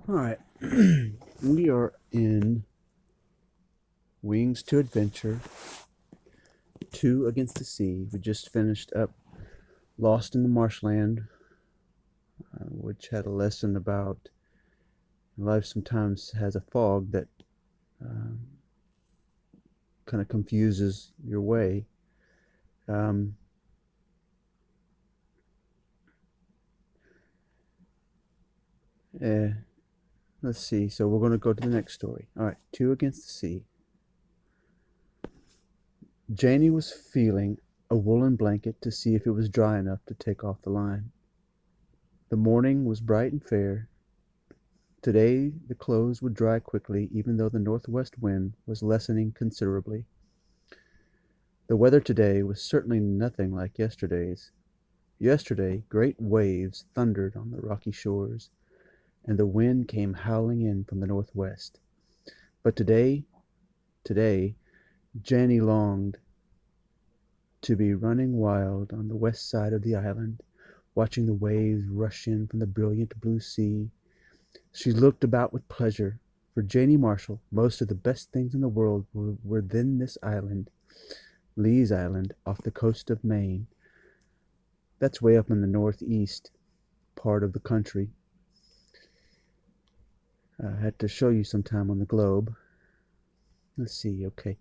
All right. We are in Wings to Adventure 2 Against the Sea. We just finished up Lost in the Marshland, which had a lesson about life sometimes has a fog that um, kind of confuses your way. Um, eh, let's see. So we're going to go to the next story. All right. 2 Against the Sea. Janie was feeling a woolen blanket to see if it was dry enough to take off the line. The morning was bright and fair. Today the clothes would dry quickly, even though the northwest wind was lessening considerably. The weather today was certainly nothing like yesterday's. Yesterday great waves thundered on the rocky shores, and the wind came howling in from the northwest. But today, Janny longed to be running wild on the west side of the island, watching the waves rush in from the brilliant blue sea. She looked about with pleasure. For Janie Marshall, most of the best things in the world were within this island, Lee's Island, off the coast of Maine. That's way up in the northeast part of the country. I had to show you sometime on the globe. Let's see, okay.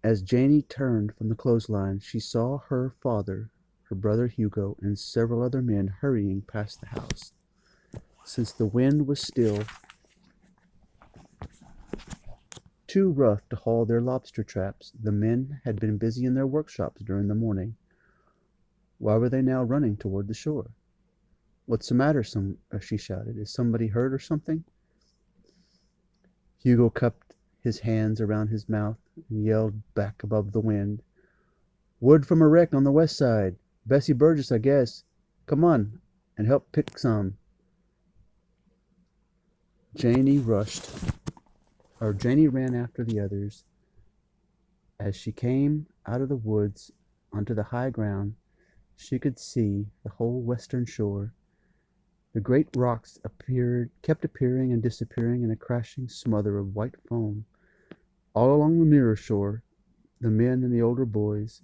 As Janie turned from the clothesline, she saw her father, her brother Hugo, and several other men hurrying past the house. Since the wind was still too rough to haul their lobster traps, the men had been busy in their workshops during the morning. Why were they now running toward the shore? "What's the matter?" she shouted. "Is somebody hurt or something?" Hugo cupped his hands around his mouth and yelled back above the wind. "Wood from a wreck on the west side. Bessie Burgess, I guess. Come on and help pick some." Janie Janie ran after the others. As she came out of the woods onto the high ground, she could see the whole western shore. The great rocks kept appearing and disappearing in a crashing smother of white foam. All along the nearer shore, the men and the older boys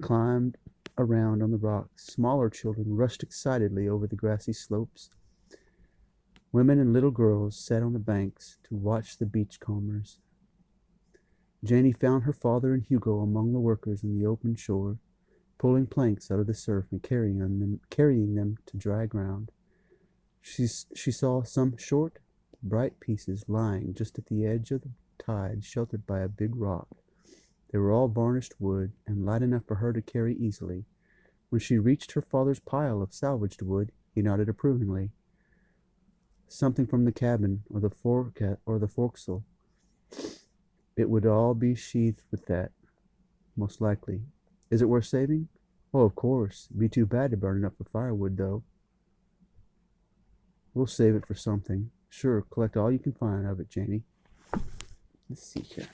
climbed around on the rocks. Smaller children rushed excitedly over the grassy slopes. Women and little girls sat on the banks to watch the beachcombers. Janie found her father and Hugo among the workers in the open shore, pulling planks out of the surf and carrying them to dry ground. She saw some short, bright pieces lying just at the edge of the tide, sheltered by a big rock. They were all varnished wood, and light enough for her to carry easily. When she reached her father's pile of salvaged wood, he nodded approvingly. "Something from the cabin, or the forecastle. It would all be sheathed with that, most likely. Is it worth saving?" "Oh, of course. It'd be too bad to burn it up for firewood, though." "We'll save it for something. Sure, collect all you can find of it, Janie." Let's see here.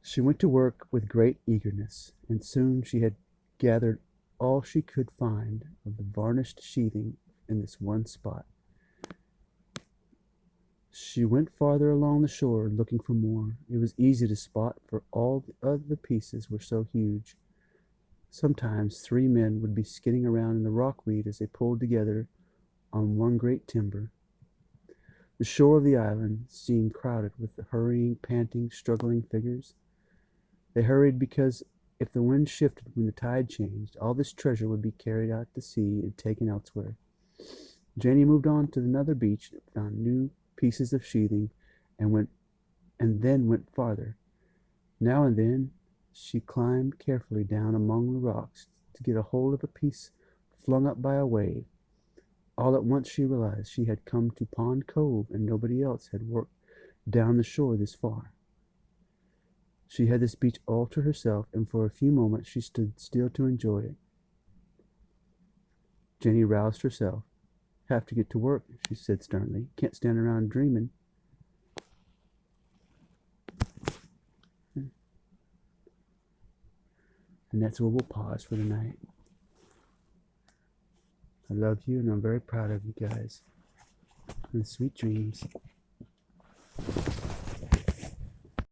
She went to work with great eagerness, and soon she had gathered all she could find of the varnished sheathing in this one spot. She went farther along the shore, looking for more. It was easy to spot, for all the other pieces were so huge. Sometimes 3 men would be skidding around in the rockweed as they pulled together on one great timber. The shore of the island seemed crowded with the hurrying, panting, struggling figures. They hurried because if the wind shifted when the tide changed, all this treasure would be carried out to sea and taken elsewhere. Janie moved on to another beach, found new pieces of sheathing, and then went farther. Now and then she climbed carefully down among the rocks to get a hold of a piece flung up by a wave. All at once she realized she had come to Pond Cove, and nobody else had worked down the shore this far. She had this beach all to herself, and for a few moments she stood still to enjoy it. Jenny roused herself. "Have to get to work," she said sternly. "Can't stand around dreaming." And that's where we'll pause for the night. I love you and I'm very proud of you guys. And sweet dreams.